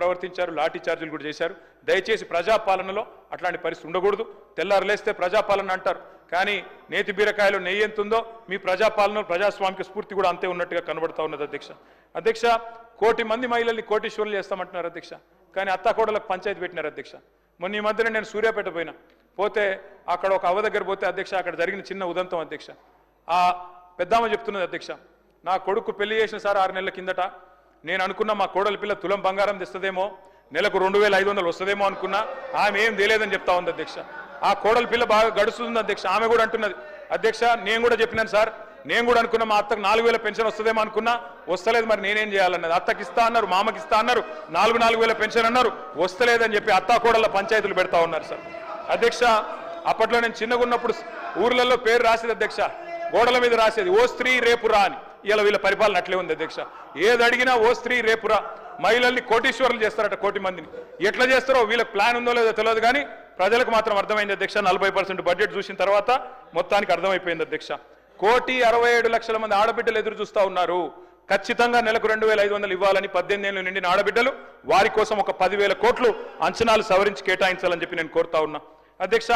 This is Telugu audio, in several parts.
ప్రవర్తించారు, లాఠీ చార్జీలు కూడా చేశారు. దయచేసి ప్రజాపాలనలో అట్లాంటి పరిస్థితి ఉండకూడదు. తెల్లారులేస్తే ప్రజాపాలన అంటారు, కానీ నేతి బీరకాయలో నెయ్యి ఎంత ఉందో మీ ప్రజాపాలనలో ప్రజాస్వామిక స్ఫూర్తి కూడా అంతే ఉన్నట్టుగా కనబడతా ఉన్నది. అధ్యక్ష 1 కోటి మంది మహిళల్ని కోటీశ్వరులు చేస్తామంటున్నారు అధ్యక్ష, కానీ అత్తాకోడలకు పంచాయతీ పెట్టినారు అధ్యక్ష. మొన్న ఈ మధ్యన నేను సూర్యాపేట పోతే అక్కడ ఒక అవ్వ దగ్గర పోతే అధ్యక్ష అక్కడ జరిగిన చిన్న ఉదంతం అధ్యక్ష. ఆ పెద్దామ చెప్తున్నది అధ్యక్ష, నా కొడుకు పెళ్లి చేసిన సార్ 6 నెలల కిందట నేను అనుకున్నా మా కోడలి పిల్ల తులం బంగారం తెస్తుందేమో, నెలకు 2500 వస్తుందేమో అనుకున్నా, ఆమె ఏం తెలియదని చెప్తా ఉంది అధ్యక్ష. ఆ కోడలి పిల్ల బాగా గడుస్తుంది అధ్యక్ష. ఆమె కూడా అంటున్నది అధ్యక్ష, నేను కూడా చెప్పినాను సార్, నేను కూడా అనుకున్నా మా అత్తకు 4000 పెన్షన్ వస్తుందేమో అనుకున్నా, వస్తలేదు, మరి నేనేం చేయాలన్నది. అత్తకి ఇస్తా అన్నారు, మామకి ఇస్తా అన్నారు, 4000 పెన్షన్ అన్నారు, వస్తలేదని చెప్పి అత్తా కోడళ్ళ పంచాయతీలు పెడతా ఉన్నారు సార్. అధ్యక్ష అప్పట్లో నేను చిన్నగా ఉన్నప్పుడు ఊర్లలో పేరు రాసేది అధ్యక్ష, గోడల మీద రాసేది ఓ స్త్రీ రేపురా అని. ఇలా వీళ్ళ పరిపాలన అట్లే ఉంది అధ్యక్ష. ఏది అడిగినా ఓ స్త్రీ రేపురా. మహిళల్ని కోటీశ్వరులు చేస్తారట, 1 కోటి మందిని. ఎట్లా చేస్తారో వీళ్ళకి ప్లాన్ ఉందో లేదో తెలియదు, కానీ ప్రజలకు మాత్రం అర్థమైంది అధ్యక్ష. 40% బడ్జెట్ చూసిన తర్వాత మొత్తానికి అర్థమైపోయింది అధ్యక్ష. 1,67,00,000 మంది ఆడబిడ్డలు ఎదురు చూస్తా ఉన్నారు. ఖచ్చితంగా నెలకు 2,500 ఇవ్వాలని 18 ఏళ్ళు నిండిన ఆడబిడ్డలు, వారి కోసం ఒక 10,000 కోట్లు అంచనాలు సవరించి కేటాయించాలని చెప్పి నేను కోరుతా ఉన్నా అధ్యక్ష.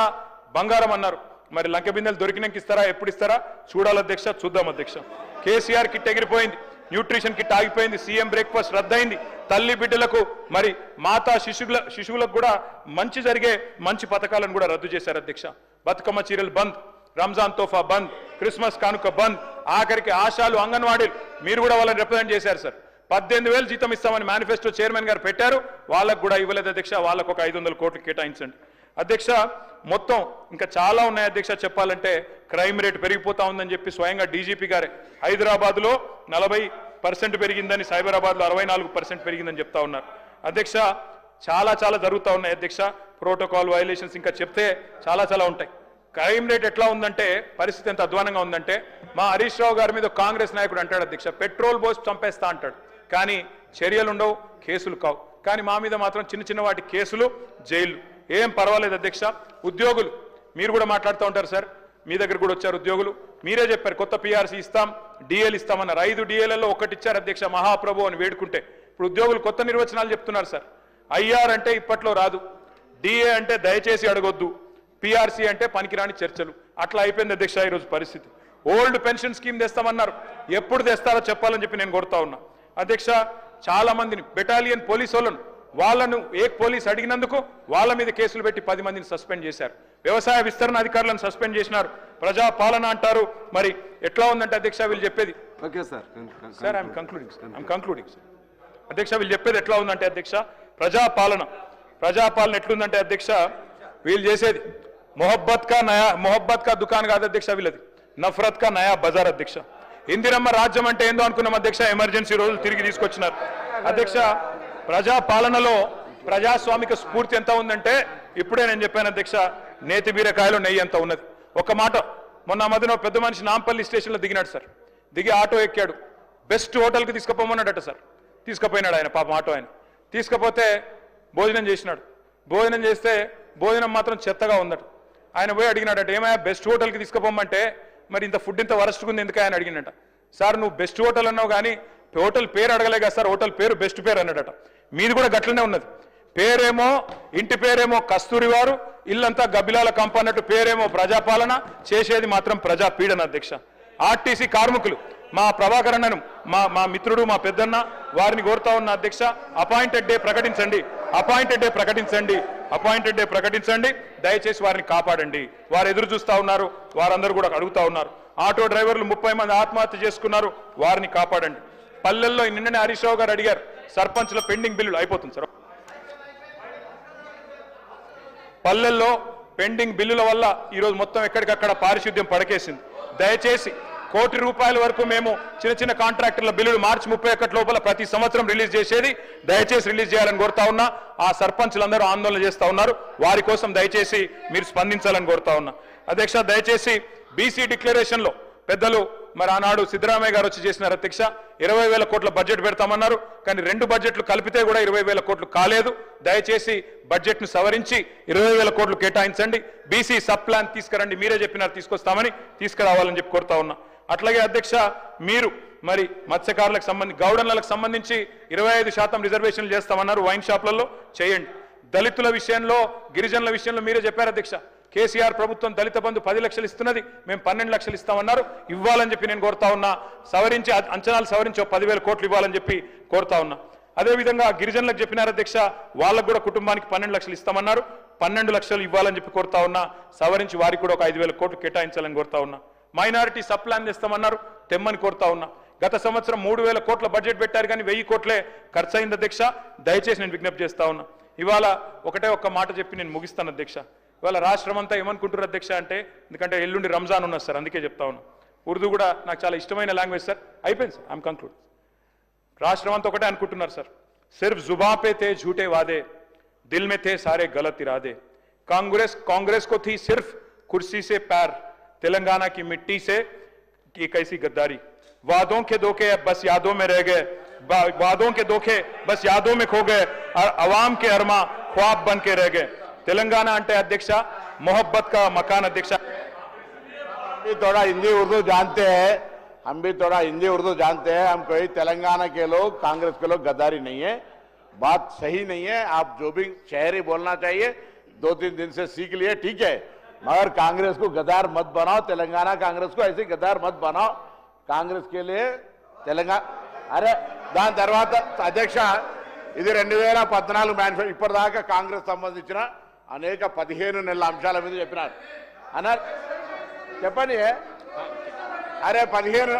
బంగారం అన్నారు, మరి లంక బిందెలు దొరికినాక ఇస్తారా, ఎప్పుడు ఇస్తారా చూడాలి అధ్యక్ష, చూద్దాం అధ్యక్ష. కేసీఆర్ కిట్ ఎగిరిపోయింది, న్యూట్రిషన్ కిట్ ఆగిపోయింది, సీఎం బ్రేక్ఫాస్ట్ రద్దయింది. తల్లి బిడ్డలకు మరి మాతా శిశువులకు కూడా మంచి జరిగే మంచి పథకాలను కూడా రద్దు చేశారు అధ్యక్ష. బతుకమ్మ చీరలు బంద్, రంజాన్ తోఫా బంద్, క్రిస్మస్ కానుక బంద్, ఆఖరికి ఆశాలు అంగన్వాడీలు మీరు కూడా వాళ్ళని రిప్రజెంట్ చేశారు సార్. 18,000 జీతం ఇస్తామని మేనిఫెస్టో చైర్మన్ గారు పెట్టారు, వాళ్ళకు కూడా ఇవ్వలేదు అధ్యక్ష. వాళ్ళకు ఒక 500 కోట్లు కేటాయించండి అధ్యక్ష. మొత్తం ఇంకా చాలా ఉన్నాయి అధ్యక్ష చెప్పాలంటే. క్రైమ్ రేట్ పెరిగిపోతా ఉందని చెప్పి స్వయంగా డీజీపీ గారే హైదరాబాద్లో 40% పెరిగిందని, సైబరాబాద్లో 64% పెరిగిందని చెప్తా ఉన్నారు అధ్యక్ష. చాలా జరుగుతూ ఉన్నాయి అధ్యక్ష. ప్రోటోకాల్ వైలేషన్స్ ఇంకా చెప్తే చాలా ఉంటాయి. క్రైమ్ రేట్ ఎట్లా ఉందంటే, పరిస్థితి ఎంత అధ్వానంగా ఉందంటే, మా హరీష్ రావు గారి మీద కాంగ్రెస్ నాయకుడు అంటాడు అధ్యక్ష, పెట్రోల్ పోసి చంపేస్తా అంటాడు, కానీ చర్యలు ఉండవు, కేసులు కావు. కానీ మా మీద మాత్రం చిన్న వాటి కేసులు, జైలు, ఏం పర్వాలేదు అధ్యక్ష. ఉద్యోగులు మీరు కూడా మాట్లాడుతూ ఉంటారు సార్, మీ దగ్గర కూడా వచ్చారు ఉద్యోగులు, మీరే చెప్పారు కొత్త పీఆర్సీ ఇస్తాం, డిఏలు ఇస్తామన్నారు. 5 డిఏలలో 1 ఇచ్చారు అధ్యక్ష, మహాప్రభు అని వేడుకుంటే. ఇప్పుడు ఉద్యోగులు కొత్త నిర్వచనాలు చెప్తున్నారు సార్. ఐఆర్ అంటే ఇప్పట్లో రాదు, డిఏ అంటే దయచేసి అడగొద్దు, పీఆర్సీ అంటే పనికిరాని చర్చలు, అట్లా అయిపోయింది అధ్యక్ష ఈరోజు పరిస్థితి. ఓల్డ్ పెన్షన్ స్కీమ్ తెస్తామన్నారు, ఎప్పుడు తెస్తారో చెప్పాలని చెప్పి నేను కోరుతా ఉన్నా అధ్యక్ష. చాలా మందిని బెటాలియన్ పోలీసు వాళ్ళను ఏ పోలీస్ అడిగినందుకు వాళ్ళ మీద కేసులు పెట్టి 10 మందిని సస్పెండ్ చేశారు. వ్యవసాయ విస్తరణ అధికారులను సస్పెండ్ చేసినారు. ప్రజాపాలన అంటారు, మరి ఎట్లా ఉందంటే అధ్యక్ష వీళ్ళు చెప్పేది. Okay sir, I'm concluding sir. అధ్యక్ష వీళ్ళు చెప్పేది ఎట్లా ఉందంటే అధ్యక్ష, ప్రజాపాలన ఎట్లుందంటే అధ్యక్ష, వీళ్ళు చేసేది మొహబ్బత్ కా దుకాన్ కాదు అధ్యక్ష, వీళ్ళది నఫరత్ కా నయా బజార్ అధ్యక్ష. ఇందిరమ్మ రాజ్యం అంటే ఏందో అనుకున్నాం అధ్యక్ష, ఎమర్జెన్సీ రోజులు తిరిగి తీసుకొచ్చినారు అధ్యక్ష. ప్రజాపాలనలో ప్రజాస్వామిక స్ఫూర్తి ఎంత ఉందంటే, ఇప్పుడే నేను చెప్పాను అధ్యక్ష, నేతి బీరకాయలో నెయ్యి ఎంత ఉన్నది. ఒక మాట, మొన్న మధ్యన పెద్ద మనిషి నాంపల్లి స్టేషన్లో దిగినాడు సార్, దిగి ఆటో ఎక్కాడు, బెస్ట్ హోటల్కి తీసుకుపోమన్నాడట సార్. తీసుకుపోయినాడు ఆయన, పాపం ఆటో ఆయన. తీసుకుపోతే భోజనం చేసినాడు, భోజనం చేస్తే భోజనం మాత్రం చెత్తగా ఉందట. ఆయన పోయి అడిగినాడట, ఏమయ్యా బెస్ట్ హోటల్కి తీసుకుపోమంటే మరి ఇంత ఫుడ్ ఇంత వరస్ట్గా ఉంది ఎందుకు ఆయన అడిగినట. సార్ నువ్వు బెస్ట్ హోటల్ అన్నావు కానీ హోటల్ పేరు అడగలే కదా సార్, హోటల్ పేరు బెస్ట్ పేరు అన్నాడట. మీది కూడా గట్లనే ఉన్నది, పేరేమో ఇంటి పేరేమో కస్తూరి వారు, ఇల్లంతా గబ్బిలాల కంప అన్నట్టు పేరేమో ప్రజాపాలన, చేసేది మాత్రం ప్రజా పీడన అధ్యక్ష. ఆర్టీసీ కార్మికులు మా ప్రభాకర్ అన్నను, మా మిత్రుడు, మా పెద్దన్న, వారిని కోరుతా ఉన్న అధ్యక్ష, అపాయింటెడ్ డే ప్రకటించండి, దయచేసి వారిని కాపాడండి. వారు ఎదురు చూస్తా ఉన్నారు, వారందరూ కూడా అడుగుతా ఉన్నారు. ఆటో డ్రైవర్లు 30 మంది ఆత్మహత్య చేసుకున్నారు, వారిని కాపాడండి. పల్లెల్లో నిన్ననే హరీష్ రావు గారు అడిగారు, సర్పంచ్ల పెండింగ్ బిల్లులు అయిపోతుంది సార్. పల్లెల్లో పెండింగ్ బిల్లుల వల్ల ఈరోజు మొత్తం ఎక్కడికక్కడ పారిశుద్ధ్యం పడకేసింది. దయచేసి 1 కోటి రూపాయల వరకు మేము చిన్న కాంట్రాక్టర్ల బిల్లులు మార్చి 31 లోపల ప్రతి సంవత్సరం రిలీజ్ చేసేది, దయచేసి రిలీజ్ చేయాలని కోరుతా ఉన్నా. ఆ సర్పంచ్లందరూ ఆందోళన చేస్తా ఉన్నారు, వారి కోసం దయచేసి మీరు స్పందించాలని కోరుతా ఉన్నా అధ్యక్ష. దయచేసి బీసీ డిక్లరేషన్లో పెద్దలు మరి ఆనాడు సిద్ధరామయ్య గారు వచ్చి చేసినారు అధ్యక్ష. 20,000 కోట్ల బడ్జెట్ పెడతామన్నారు, కానీ 2 బడ్జెట్లు కలిపితే కూడా 20,000 కోట్లు కాలేదు. దయచేసి బడ్జెట్ను సవరించి 20,000 కోట్లు కేటాయించండి. బీసీ సబ్ ప్లాన్ తీసుకురండి, మీరే చెప్పినారు తీసుకొస్తామని, తీసుకురావాలని చెప్పి కోరుతా ఉన్నా. అట్లాగే అధ్యక్ష, మీరు మరి మత్స్యకారులకు సంబంధించి గౌడన్లకు సంబంధించి 25% రిజర్వేషన్లు చేస్తామన్నారు వైన్ షాప్లలో చేయండి. దళితుల విషయంలో గిరిజనుల విషయంలో మీరే చెప్పారు అధ్యక్ష, కేసీఆర్ ప్రభుత్వం దళిత బంధు 10 లక్షలు ఇస్తున్నది, మేము 12 లక్షలు ఇస్తామన్నారు. ఇవ్వాలని చెప్పి నేను కోరుతా ఉన్నా. సవరించి అంచనాలు సవరించి 10,000 కోట్లు ఇవ్వాలని చెప్పి కోరుతా ఉన్నా. అదేవిధంగా గిరిజనులకు చెప్పినారు అధ్యక్ష, వాళ్ళకు కూడా కుటుంబానికి 12 లక్షలు ఇస్తామన్నారు. 12 లక్షలు ఇవ్వాలని చెప్పి కోరుతా ఉన్నా. సవరించి వారికి కూడా ఒక 5,000 కోట్లు కేటాయించాలని కోరుతా ఉన్నా. మైనారిటీ సబ్ ప్లాన్ చేస్తామన్నారు, తెమ్మని కోరుతా ఉన్నా. గత సంవత్సరం 3,000 కోట్ల బడ్జెట్ పెట్టారు, కానీ 1000 కోట్లే ఖర్చు అయింది అధ్యక్ష. దయచేసి నేను విజ్ఞప్తి చేస్తా ఉన్నా. ఇవాళ ఒక్క మాట చెప్పి నేను ముగిస్తాను అధ్యక్ష. ఇవాళ రాష్ట్రం అంతా ఏమనుకుంటారు అధ్యక్ష అంటే, ఎందుకంటే ఎల్లుండి రంజాన్ ఉన్నది సార్, అందుకే చెప్తా ఉన్నా. ఉర్దూ కూడా నాకు చాలా ఇష్టమైన లాంగ్వేజ్ సార్. అయిపోయింది సార్, ఐఎమ్ కంక్లూడ్. రాష్ట్రం అంతా ఒకటే అనుకుంటున్నారు సార్. సిర్ఫ్ జుబా పే తే झूठे वादे, दिल में थे सारे गलत इरादे. कांग्रेस को थी सिर्फ कुर्सी से प्यार, तेलंगाना की मिट्टी से की कैसी गद्दारी. वादों के धोखे बस यादों में रह गए, वादों के धोखे बस यादों में खो गए, और अवाम के अरमा ख्वाब बन के रह गए. तेलंगाना अंटे अध्यक्ष मोहब्बत का मकान अध्यक्ष. थोड़ा हिंदी उर्दू जानते हैं, हम भी थोड़ा हिंदी उर्दू जानते हैं. हम कोई तेलंगाना के लोग, कांग्रेस के लोग गद्दारी नहीं है, बात सही नहीं है. आप जो भी शहरी बोलना चाहिए 2-3 दिन से सीख लिए, ठीक है, मगर कांग्रेस को गद्दार मत बनाओ. तेलंगाना कांग्रेस को ऐसे गद्दार मत बनाओ. कांग्रेस के लिए तेलंगाना अरे దాని తర్వాత అధ్యక్ష ఇది 2014 మేనిఫెస్టో ఇప్పటిదాకా కాంగ్రెస్ సంబంధించిన అనేక 15 నెలల అంశాల మీద చెప్పినారు అన్నారు. చెప్పండి. అరే 15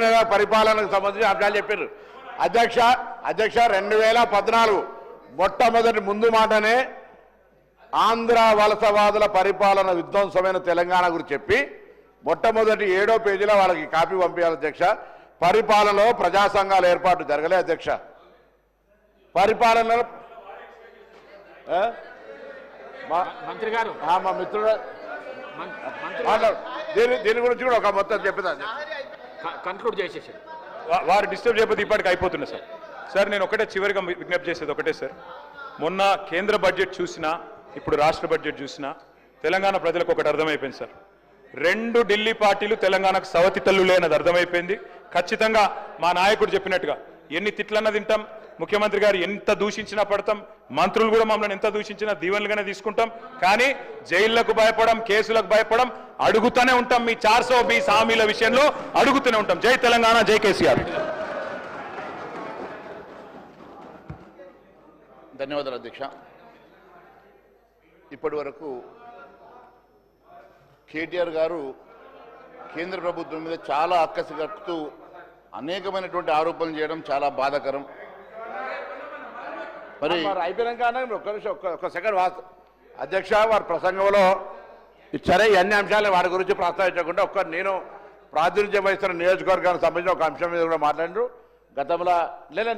నెలల పరిపాలనకు సంబంధించిన అంశాలు చెప్పారు అధ్యక్ష. 2014 మొట్టమొదటి ముందు మాటనే ఆంధ్ర వలసవాదుల పరిపాలన విధ్వంసమైన తెలంగాణ గురించి చెప్పి మొట్టమొదటి 7వ పేజీలో వాళ్ళకి కాపీ పంపించాలి అధ్యక్ష. పరిపాలనలో ప్రజా సంఘాల ఏర్పాటు జరగలే అధ్యక్ష. పరిపాలనలో మంత్రి గారు మా మిత్రుడు దీని గురించి కూడా ఒక మొత్తం చెప్పేది కన్క్లూడ్ చేసేసారు. వారు డిస్టర్బ్ చేయకపోతే ఇప్పటికి అయిపోతున్నా సార్. సార్ నేను ఒకటే చివరిగా విజ్ఞప్తి చేసేది ఒకటే సార్. మొన్న కేంద్ర బడ్జెట్ చూసినా, ఇప్పుడు రాష్ట్ర బడ్జెట్ చూసినా తెలంగాణ ప్రజలకు ఒకటి అర్థమైపోయింది సార్. 2 ఢిల్లీ పార్టీలు తెలంగాణకు సవతి తల్లులే అన్నది అర్థమైపోయింది. ఖచ్చితంగా మా నాయకుడు చెప్పినట్టుగా ఎన్ని తిట్లన్నా తింటాం, ముఖ్యమంత్రి గారు ఎంత దూషించినా పడతాం, మంత్రులు కూడా మమ్మల్ని ఎంత దూషించినా దీవెనలుగానే తీసుకుంటాం. కానీ జైళ్లకు భయపడం, కేసులకు భయపడం, అడుగుతూనే ఉంటాం. మీ 420 హామీల విషయంలో అడుగుతూనే ఉంటాం. జై తెలంగాణ, జై కేసీఆర్. ధన్యవాదాలు అధ్యక్ష. ఇప్పటి వరకు కేటీఆర్ గారు కేంద్ర ప్రభుత్వం మీద చాలా అక్కసి కట్టుతూ అనేకమైనటువంటి ఆరోపణలు చేయడం చాలా బాధాకరం. మరి అయిపోయినాక ఒక్క సెకండ్ అధ్యక్ష, వారి ప్రసంగంలో సరే అన్ని అంశాలు వారి గురించి ప్రస్తావించకుండా నేను ప్రాతినిధ్యం వహిస్తున్న నియోజకవర్గానికి సంబంధించిన ఒక అంశం మీద కూడా మాట్లాడారు గతంలో. లేదా